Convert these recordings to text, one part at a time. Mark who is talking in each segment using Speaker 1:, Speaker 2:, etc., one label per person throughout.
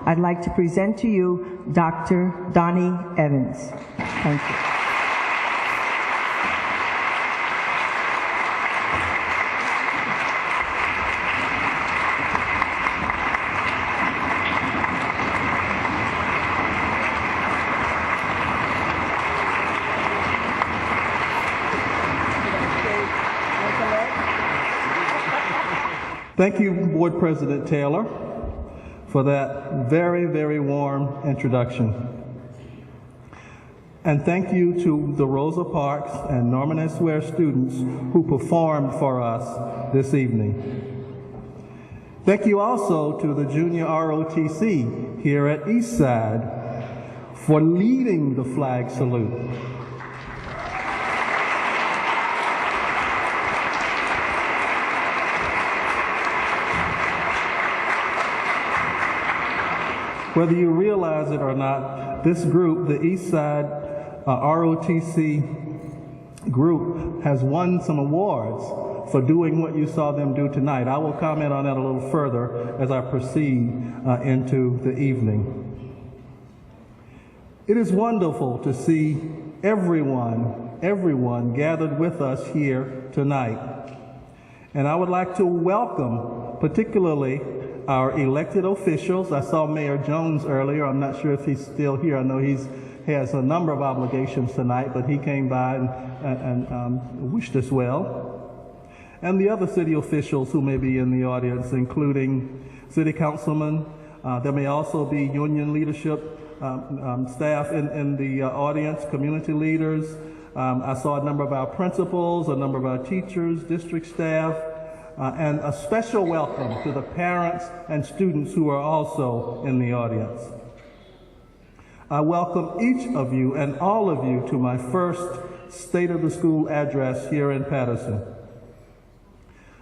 Speaker 1: I'd like to present to you Dr. Donnie Evans. Thank you.
Speaker 2: Thank you, Board President Taylor, for that very, very warm introduction. And thank you to the Rosa Parks and Norman S. Ware students who performed for us this evening. Thank you also to the Junior ROTC here at Eastside for leading the flag salute. Whether you realize it or not, this group, the Eastside ROTC group, has won some awards for doing what you saw them do tonight. I will comment on that a little further as I proceed into the evening. It is wonderful to see everyone gathered with us here tonight. And I would like to welcome particularly our elected officials. I saw Mayor Jones earlier. I'm not sure if he's still here. I know he has a number of obligations tonight, but he came by and wished us well. And the other city officials who may be in the audience, including city councilmen. There may also be union leadership staff in the audience, community leaders. I saw a number of our principals, a number of our teachers, district staff, and a special welcome to the parents and students who are also in the audience. I welcome each of you and all of you to my first State of the School address here in Patterson.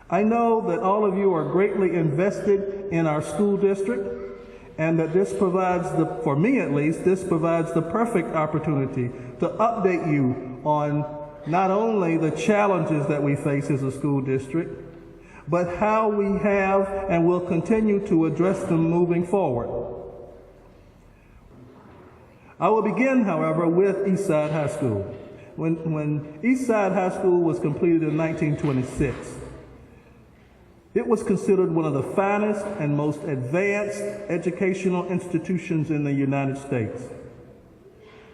Speaker 2: I know that all of you are greatly invested in our school district, and that this provides, for me at least, this provides the perfect opportunity to update you on not only the challenges that we face as a school district, but how we have and will continue to address them moving forward. I will begin, however, with Eastside High School. When Eastside High School was completed in 1926, it was considered one of the finest and most advanced educational institutions in the United States.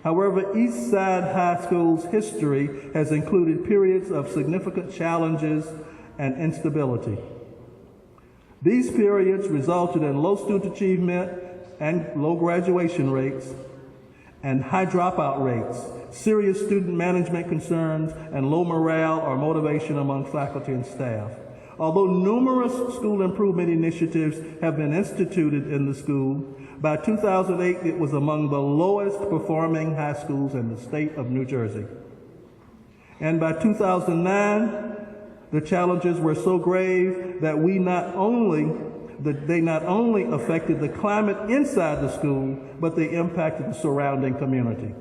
Speaker 2: However, Eastside High School's history has included periods of significant challenges and instability. These periods resulted in low student achievement and low graduation rates and high dropout rates, serious student management concerns, and low morale or motivation among faculty and staff. Although numerous school improvement initiatives have been instituted in the school, by 2008 it was among the lowest performing high schools in the state of New Jersey. And by 2009, the challenges were so grave that they not only affected the climate inside the school, but they impacted the surrounding community.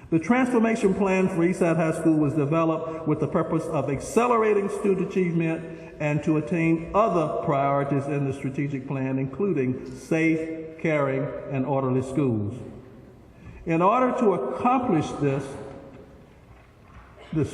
Speaker 2: The transformation plan for Eastside High School was developed with the purpose of accelerating student achievement and to attain other priorities in the strategic plan, including safe, caring, and orderly schools. In order to accomplish this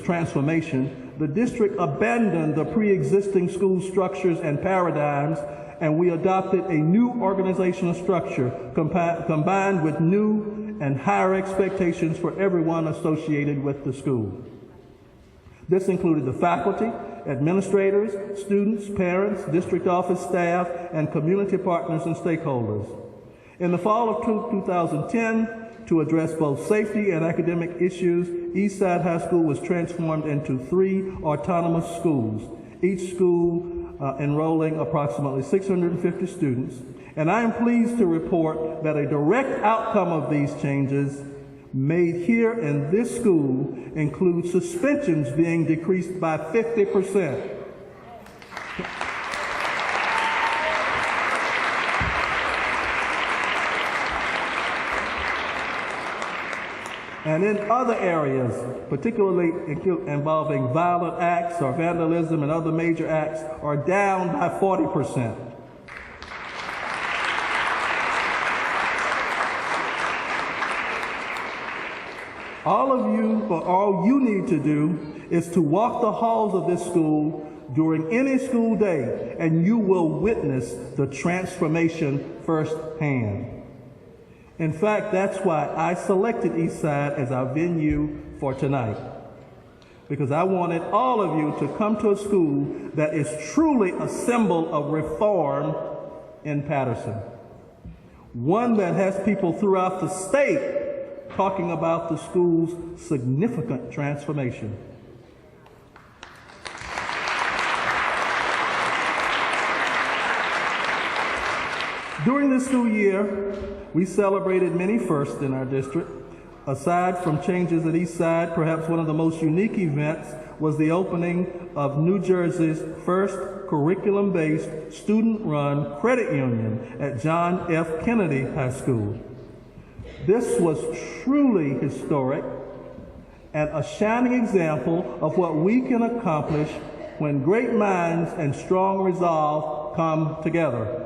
Speaker 2: transformation, the district abandoned the pre-existing school structures and paradigms, and we adopted a new organizational structure combined with new and higher expectations for everyone associated with the school. This included the faculty, administrators, students, parents, district office staff, and community partners and stakeholders. In the fall of 2010, to address both safety and academic issues, Eastside High School was transformed into 3 autonomous schools, each school enrolling approximately 650 students. And I am pleased to report that a direct outcome of these changes made here in this school include suspensions being decreased by 50%. And in other areas, particularly involving violent acts or vandalism and other major acts, are down by 40%. All you need to do is to walk the halls of this school during any school day, and you will witness the transformation firsthand. In fact, that's why I selected Eastside as our venue for tonight, because I wanted all of you to come to a school that is truly a symbol of reform in Patterson. One that has people throughout the state talking about the school's significant transformation. During this school year, we celebrated many firsts in our district. Aside from changes at Eastside, perhaps one of the most unique events was the opening of New Jersey's first curriculum-based, student-run credit union at John F. Kennedy High School. This was truly historic and a shining example of what we can accomplish when great minds and strong resolve come together.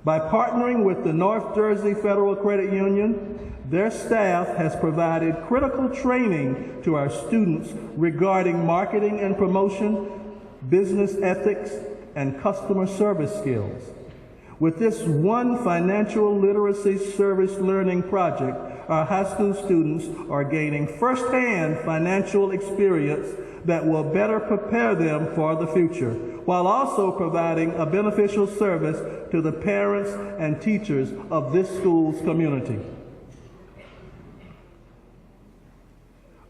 Speaker 2: By partnering with the North Jersey Federal Credit Union, their staff has provided critical training to our students regarding marketing and promotion, business ethics, and customer service skills. With this one financial literacy service learning project, our high school students are gaining firsthand financial experience that will better prepare them for the future, while also providing a beneficial service to the parents and teachers of this school's community.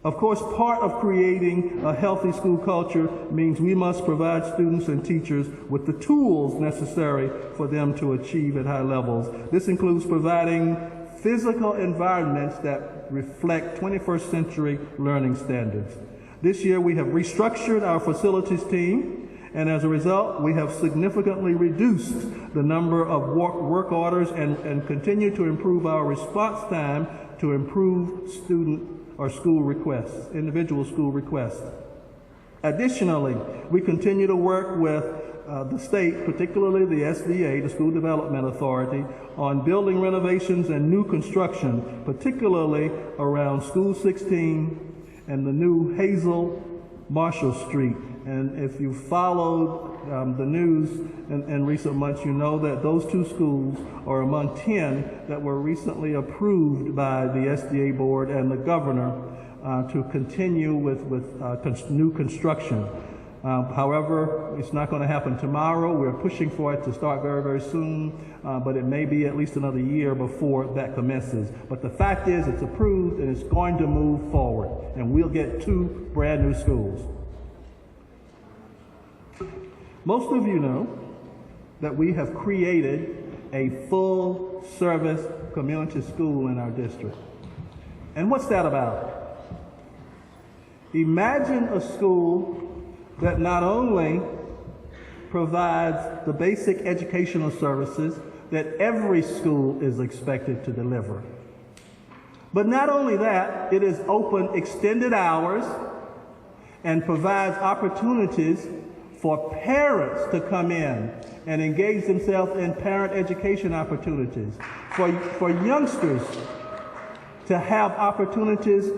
Speaker 2: Of course, part of creating a healthy school culture means we must provide students and teachers with the tools necessary for them to achieve at high levels. This includes providing physical environments that reflect 21st century learning standards. This year, we have restructured our facilities team, and as a result, we have significantly reduced the number of work orders and continue to improve our response time to improve student or school requests, individual school requests. Additionally, we continue to work with the state, particularly the SDA, the School Development Authority, on building renovations and new construction, particularly around School 16 and the new Hazel Marshall Street. And if you followed the news in recent months, you know that those two schools are among 10 that were recently approved by the SDA board and the governor to continue with new construction. However, it's not going to happen tomorrow. We're pushing for it to start very, very soon, but it may be at least another year before that commences. But the fact is, it's approved and it's going to move forward, and we'll get 2 brand new schools. Most of you know that we have created a full-service community school in our district. And what's that about? Imagine a school that not only provides the basic educational services that every school is expected to deliver, but not only that, it is open extended hours and provides opportunities for parents to come in and engage themselves in parent education opportunities, for youngsters to have opportunities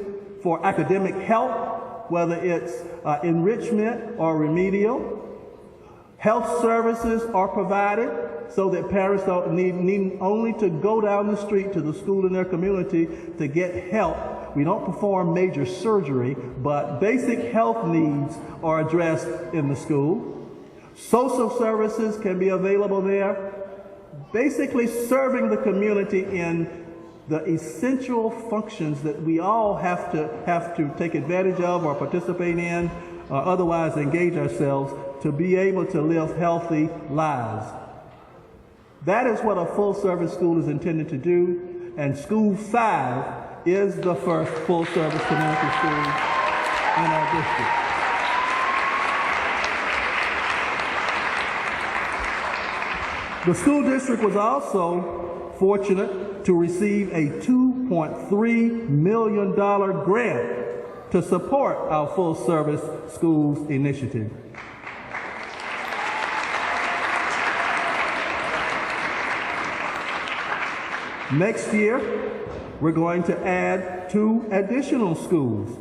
Speaker 2: for academic help, whether it's enrichment or remedial. Health services are provided so that parents don't need only to go down the street to the school in their community to get help. We don't perform major surgery, but basic health needs are addressed in the school. Social services can be available there, basically serving the community in the essential functions that we all have to take advantage of or participate in or otherwise engage ourselves to be able to live healthy lives. That is what a full-service school is intended to do, and School 5 is the first full-service community school in our district. The school district was also fortunate to receive a $2.3 million grant to support our full-service schools initiative. Next year, we're going to add 2 additional schools,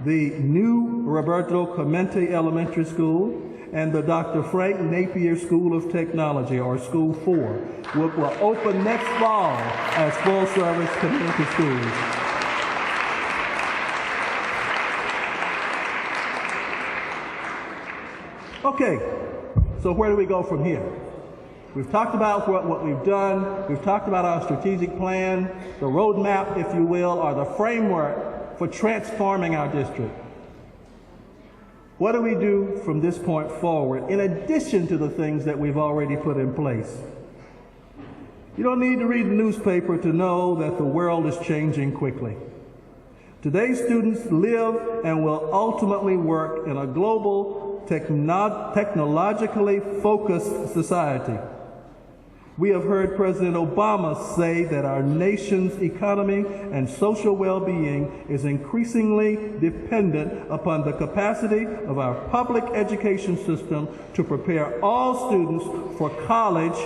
Speaker 2: the new Roberto Clemente Elementary School and the Dr. Frank Napier School of Technology, or School 4, which will open next fall as full-service community schools. Okay, so where do we go from here? We've talked about what we've done. We've talked about our strategic plan, the roadmap, if you will, or the framework for transforming our district. What do we do from this point forward, in addition to the things that we've already put in place? You don't need to read the newspaper to know that the world is changing quickly. Today's students live and will ultimately work in a global, technologically focused society. We have heard President Obama say that our nation's economy and social well-being is increasingly dependent upon the capacity of our public education system to prepare all students for college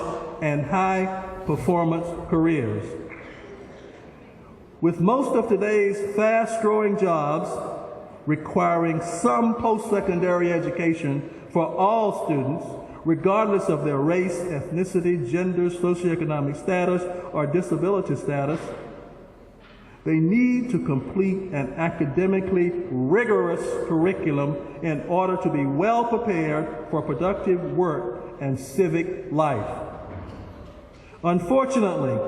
Speaker 2: and high-performance careers. With most of today's fast-growing jobs requiring some post-secondary education for all students, regardless of their race, ethnicity, gender, socioeconomic status, or disability status, they need to complete an academically rigorous curriculum in order to be well prepared for productive work and civic life. Unfortunately,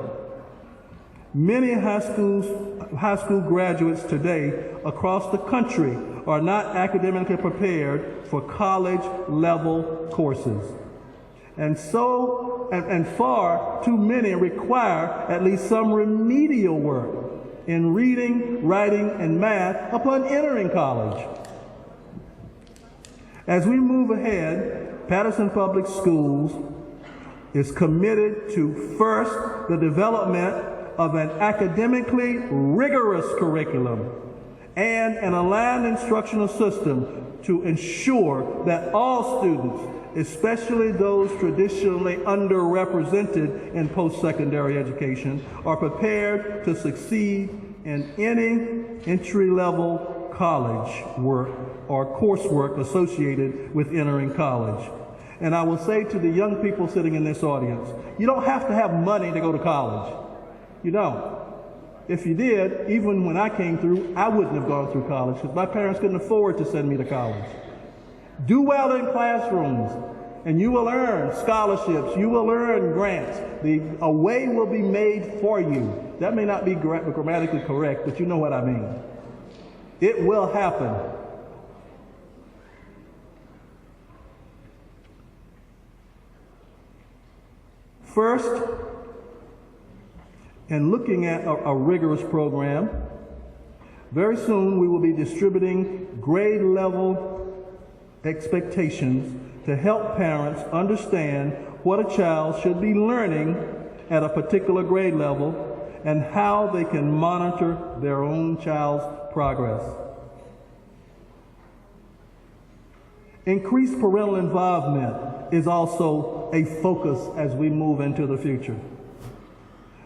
Speaker 2: many high school graduates today across the country are not academically prepared for college-level courses. And far too many require at least some remedial work in reading, writing, and math upon entering college. As we move ahead, Patterson Public Schools is committed to, first, the development of an academically rigorous curriculum and an aligned instructional system to ensure that all students, especially those traditionally underrepresented in post-secondary education, are prepared to succeed in any entry-level college work or coursework associated with entering college. And I will say to the young people sitting in this audience, you don't have to have money to go to college. You don't. If you did, even when I came through, I wouldn't have gone through college because my parents couldn't afford to send me to college. Do well in classrooms, and you will earn scholarships. You will earn grants. A way will be made for you. That may not be grammatically correct, but you know what I mean. It will happen. First, in looking at a rigorous program, very soon we will be distributing grade level expectations to help parents understand what a child should be learning at a particular grade level and how they can monitor their own child's progress. Increased parental involvement is also a focus as we move into the future.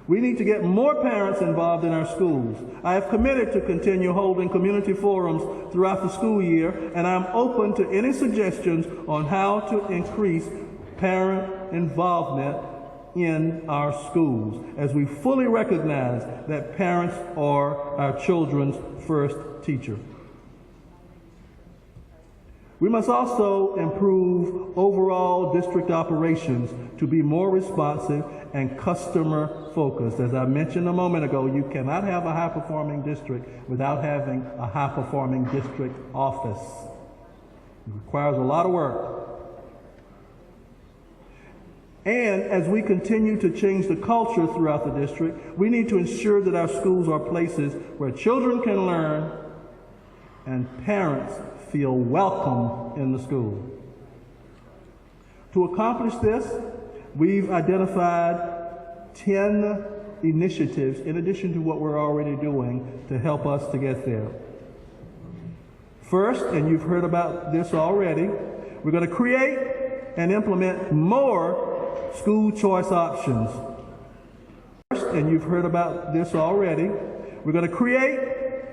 Speaker 2: We need to get more parents involved in our schools. I have committed to continue holding community forums throughout the school year, and I'm open to any suggestions on how to increase parent involvement in our schools, as we fully recognize that parents are our children's first teacher. We must also improve overall district operations to be more responsive and customer focused. As I mentioned a moment ago, you cannot have a high-performing district without having a high-performing district office. It requires a lot of work. And as we continue to change the culture throughout the district, we need to ensure that our schools are places where children can learn and parents feel welcome in the school. To accomplish this, we've identified 10 initiatives in addition to what we're already doing to help us to get there. First, and you've heard about this already, we're going to create and implement more school choice options. and you've heard about this already, we're going to create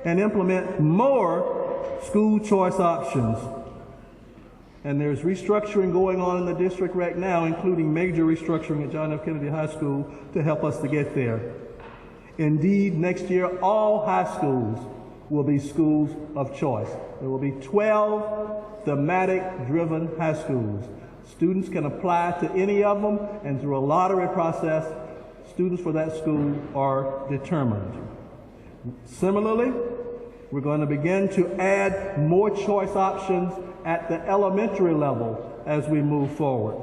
Speaker 2: and implement more school choice options. And there's restructuring going on in the district right now, including major restructuring at John F. Kennedy High School to help us to get there. Indeed, next year, all high schools will be schools of choice. There will be 12 thematic-driven high schools. Students can apply to any of them, and through a lottery process, students for that school are determined. Similarly, we're going to begin to add more choice options at the elementary level as we move forward.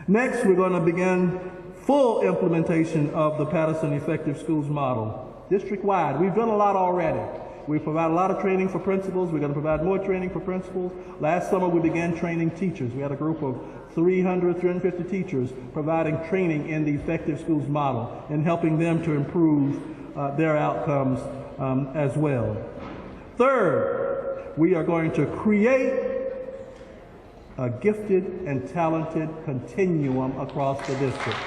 Speaker 2: Next, we're going to begin full implementation of the Patterson Effective Schools model, district-wide. We've done a lot already. We provide a lot of training for principals. We're going to provide more training for principals. Last summer, we began training teachers. We had a group of 350 teachers providing training in the Effective Schools model and helping them to improve their outcomes as well. Third, we are going to create a gifted and talented continuum across the district.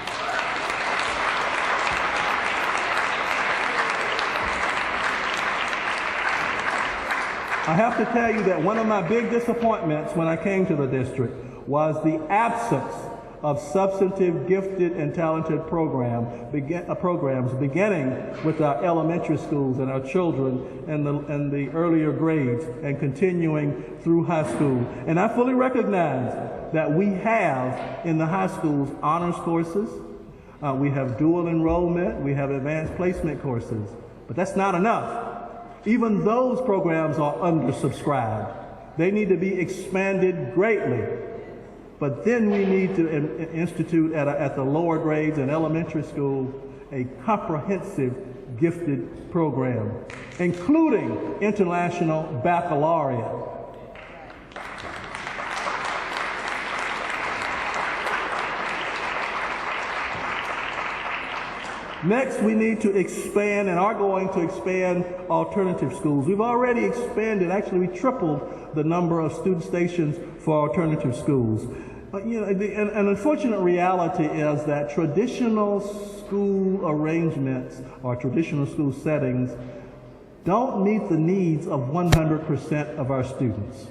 Speaker 2: I have to tell you that one of my big disappointments when I came to the district was the absence of substantive, gifted, and talented programs, beginning with our elementary schools and our children in the earlier grades and continuing through high school. And I fully recognize that we have in the high schools honors courses, we have dual enrollment, we have advanced placement courses, but that's not enough. Even those programs are undersubscribed. They need to be expanded greatly. But then we need to institute at the lower grades in elementary school a comprehensive gifted program, including international baccalaureate. Next, we need to expand and are going to expand alternative schools. We've already expanded, actually we tripled the number of student stations for alternative schools. An unfortunate reality is that traditional school arrangements or traditional school settings don't meet the needs of 100% of our students.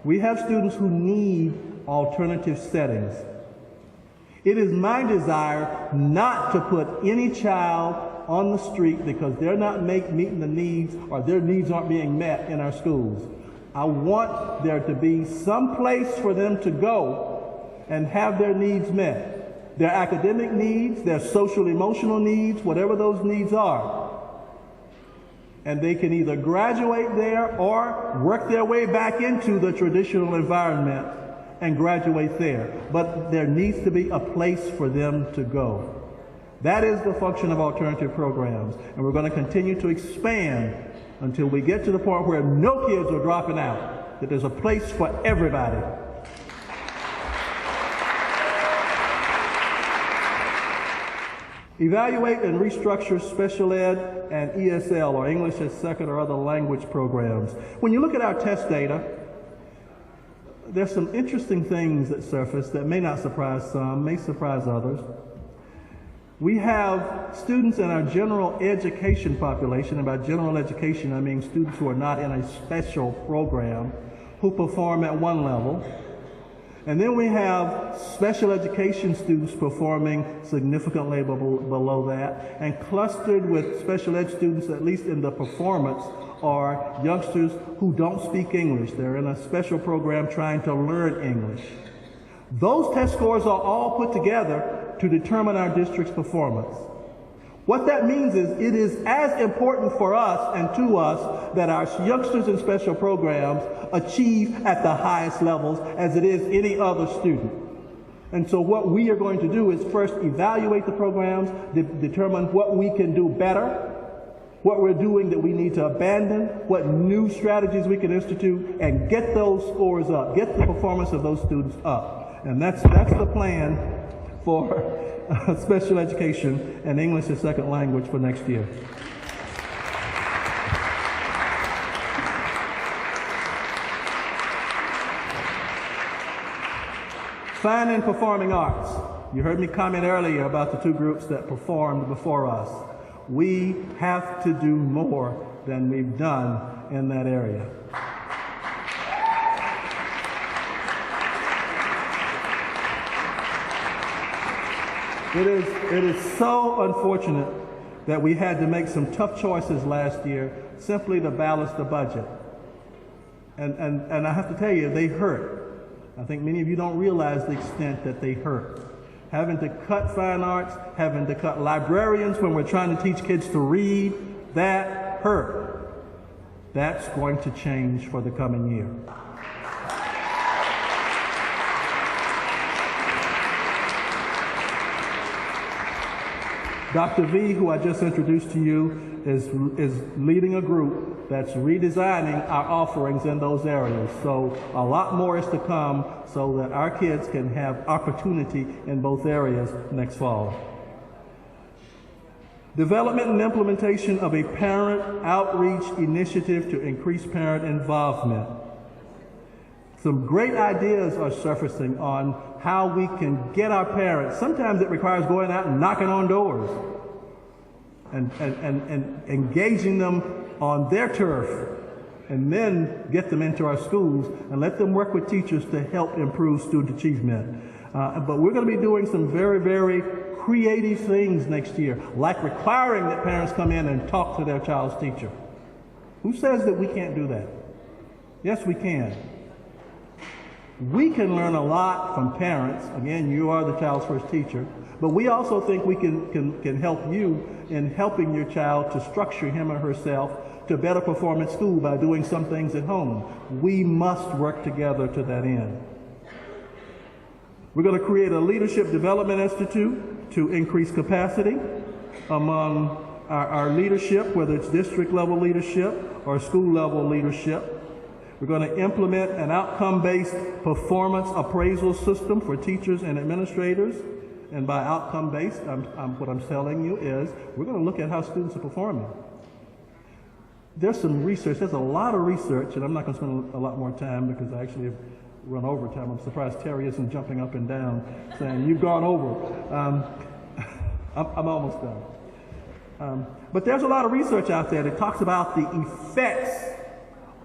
Speaker 2: We have students who need alternative settings. It is my desire not to put any child on the street because they're not meeting the needs or their needs aren't being met in our schools. I want there to be some place for them to go and have their needs met. Their academic needs, their social emotional needs, whatever those needs are. And they can either graduate there or work their way back into the traditional environment and graduate there. But there needs to be a place for them to go. That is the function of alternative programs. And we're going to continue to expand until we get to the point where no kids are dropping out, that there's a place for everybody. Evaluate and restructure special ed and ESL, or English as Second or Other Language programs. When you look at our test data, there's some interesting things that surface that may not surprise some, may surprise others. We have students in our general education population, and by general education I mean students who are not in a special program, who perform at one level. And then we have special education students performing significantly below that, and clustered with special ed students, at least in the performance, are youngsters who don't speak English. They're in a special program trying to learn English. Those test scores are all put together to determine our district's performance. What that means is it is as important for us and to us that our youngsters in special programs achieve at the highest levels as it is any other student. And so what we are going to do is first evaluate the programs, determine what we can do better, what we're doing that we need to abandon, what new strategies we can institute, and get those scores up, get the performance of those students up. And that's the plan for special education and English as second language for next year. Fine and performing arts. You heard me comment earlier about the two groups that performed before us. We have to do more than we've done in that area. It is so unfortunate that we had to make some tough choices last year simply to balance the budget. And I have to tell you, they hurt. I think many of you don't realize the extent that they hurt. Having to cut fine arts, having to cut librarians when we're trying to teach kids to read, that hurt. That's going to change for the coming year. Dr. V, who I just introduced to you, is leading a group that's redesigning our offerings in those areas. So a lot more is to come so that our kids can have opportunity in both areas next fall. Development and implementation of a parent outreach initiative to increase parent involvement. Some great ideas are surfacing on how we can get our parents. Sometimes it requires going out and knocking on doors and engaging them on their turf, and then get them into our schools and let them work with teachers to help improve student achievement. But we're going to be doing some very, very creative things next year, like requiring that parents come in and talk to their child's teacher. Who says that we can't do that? Yes, we can. We can learn a lot from parents. Again, you are the child's first teacher. But we also think we can help you in helping your child to structure him or herself to better perform at school by doing some things at home. We must work together to that end. We're going to create a Leadership Development Institute to increase capacity among our leadership, whether it's district level leadership or school level leadership. We're going to implement an outcome-based performance appraisal system for teachers and administrators. And by outcome-based, what I'm telling you is we're going to look at how students are performing. There's some research, there's a lot of research, and I'm not going to spend a lot more time because I actually have run over time. I'm surprised Terry isn't jumping up and down saying, you've gone over. I'm almost done. But there's a lot of research out there that talks about the effects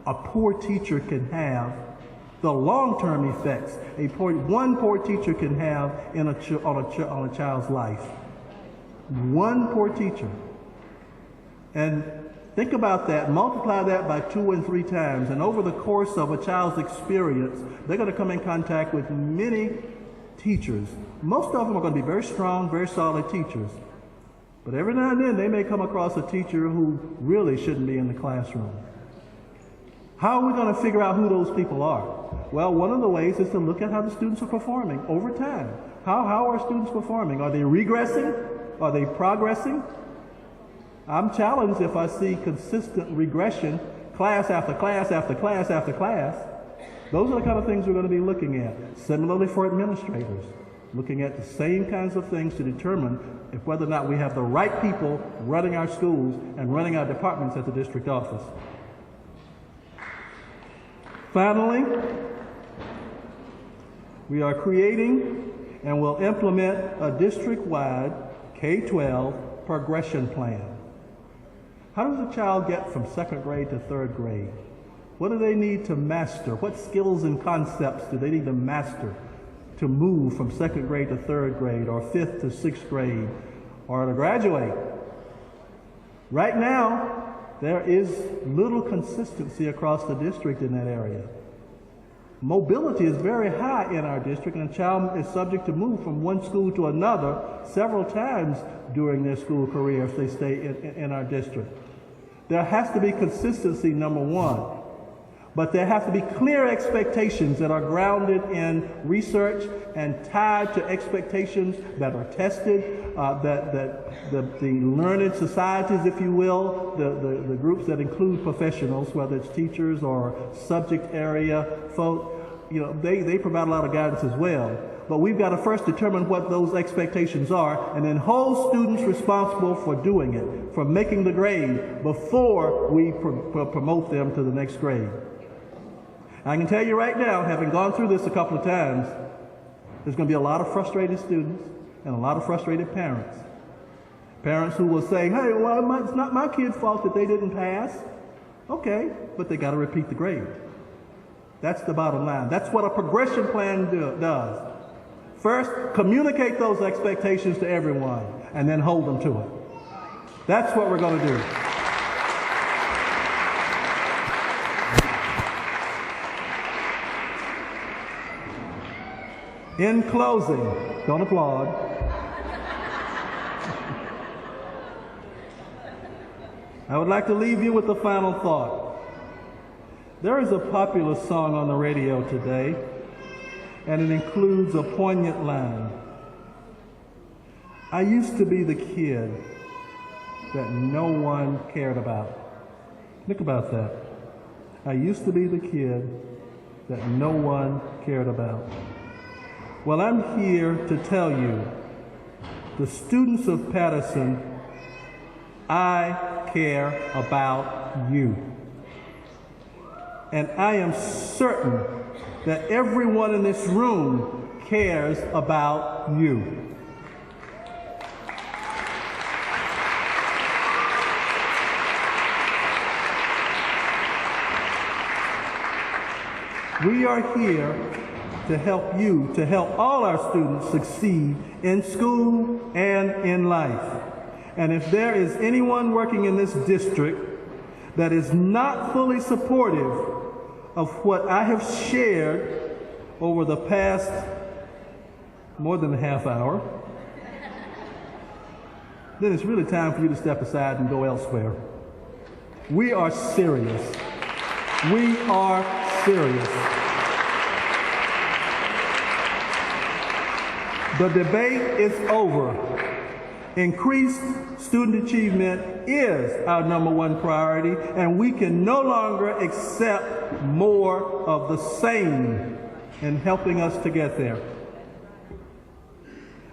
Speaker 2: a poor teacher can have, the long-term effects one poor teacher can have on a child's life. One poor teacher. And think about that, multiply that by 2 and 3 times, and over the course of a child's experience, they're going to come in contact with many teachers. Most of them are going to be very strong, very solid teachers. But every now and then, they may come across a teacher who really shouldn't be in the classroom. How are we going to figure out who those people are? Well, one of the ways is to look at how the students are performing over time. How are students performing? Are they regressing? Are they progressing? I'm challenged if I see consistent regression, class after class after class after class. Those are the kind of things we're going to be looking at. Similarly for administrators, looking at the same kinds of things to determine if whether or not we have the right people running our schools and running our departments at the district office. Finally, we are creating and will implement a district-wide K-12 progression plan. How does a child get from 2nd grade to 3rd grade? What do they need to master? What skills and concepts do they need to master to move from 2nd grade to 3rd grade or 5th to 6th grade or to graduate? Right now, there is little consistency across the district in that area. Mobility is very high in our district, and a child is subject to move from one school to another several times during their school career if they stay in our district. There has to be consistency, number one. But there have to be clear expectations that are grounded in research and tied to expectations that are tested, that the learned societies, if you will, the groups that include professionals, whether it's teachers or subject area folk, they provide a lot of guidance as well. But we've got to first determine what those expectations are and then hold students responsible for doing it, for making the grade, before we promote them to the next grade. I can tell you right now, having gone through this a couple of times, there's going to be a lot of frustrated students. and a lot of frustrated parents. Parents who will say, hey, well, it's not my kid's fault that they didn't pass. Okay, but they got to repeat the grade. That's the bottom line. That's what a progression plan does. First, communicate those expectations to everyone, and then hold them to it. That's what we're going to do. In closing, don't applaud. I would like to leave you with the final thought. There is a popular song on the radio today, and it includes a poignant line. I used to be the kid that no one cared about. Think about that. I used to be the kid that no one cared about. Well, I'm here to tell you, the students of Patterson, I care about you. And I am certain that everyone in this room cares about you. We are here to help you, to help all our students succeed in school and in life. And if there is anyone working in this district that is not fully supportive of what I have shared over the past more than a half hour, then it's really time for you to step aside and go elsewhere. We are serious. We are serious. The debate is over. Increased student achievement is our #1 priority, and we can no longer accept more of the same in helping us to get there.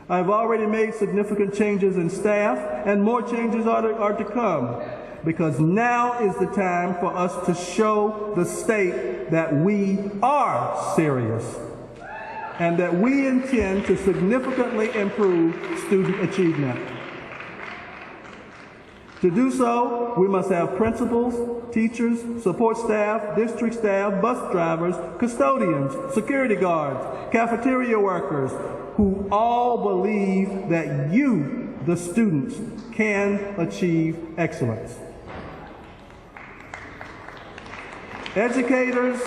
Speaker 2: I've already made significant changes in staff, and more changes are to come, because now is the time for us to show the state that we are serious and that we intend to significantly improve student achievement. To do so, we must have principals, teachers, support staff, district staff, bus drivers, custodians, security guards, cafeteria workers, who all believe that you, the students, can achieve excellence. Educators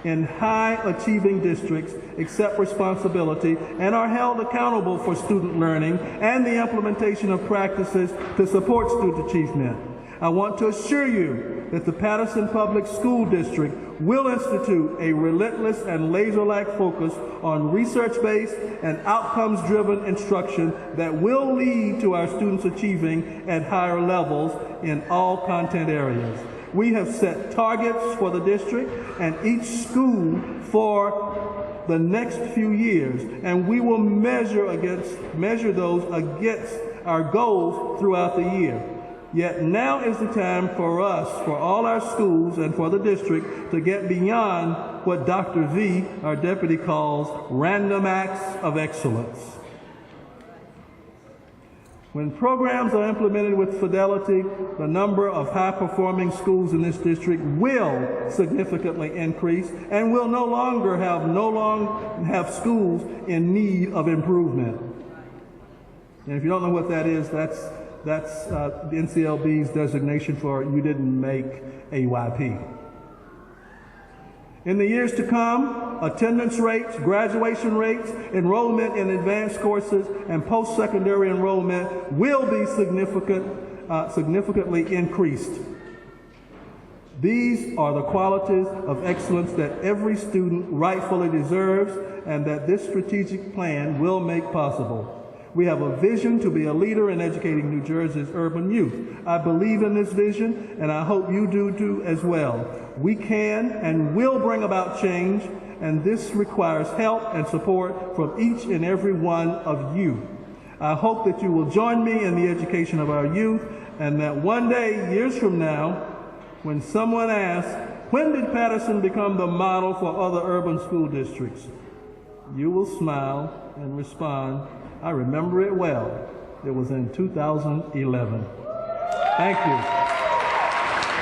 Speaker 2: in high-achieving districts accept responsibility and are held accountable for student learning and the implementation of practices to support student achievement. I want to assure you that the Patterson Public School District will institute a relentless and laser-like focus on research-based and outcomes-driven instruction that will lead to our students achieving at higher levels in all content areas. We have set targets for the district and each school for the next few years, and we will measure those against our goals throughout the year. Yet now is the time for us, for all our schools and for the district, to get beyond what Dr. V, our deputy, calls random acts of excellence. When programs are implemented with fidelity, the number of high-performing schools in this district will significantly increase and will no longer have schools in need of improvement. And if you don't know what that is, that's the NCLB's designation for you didn't make AYP. In the years to come, attendance rates, graduation rates, enrollment in advanced courses, and post-secondary enrollment will be significantly increased. These are the qualities of excellence that every student rightfully deserves and that this strategic plan will make possible. We have a vision to be a leader in educating New Jersey's urban youth. I believe in this vision, and I hope you do too as well. We can and will bring about change, and this requires help and support from each and every one of you. I hope that you will join me in the education of our youth, and that one day, years from now, when someone asks, when did Patterson become the model for other urban school districts? You will smile and respond, I remember it well. It was in 2011. Thank you.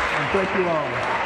Speaker 2: And thank you all.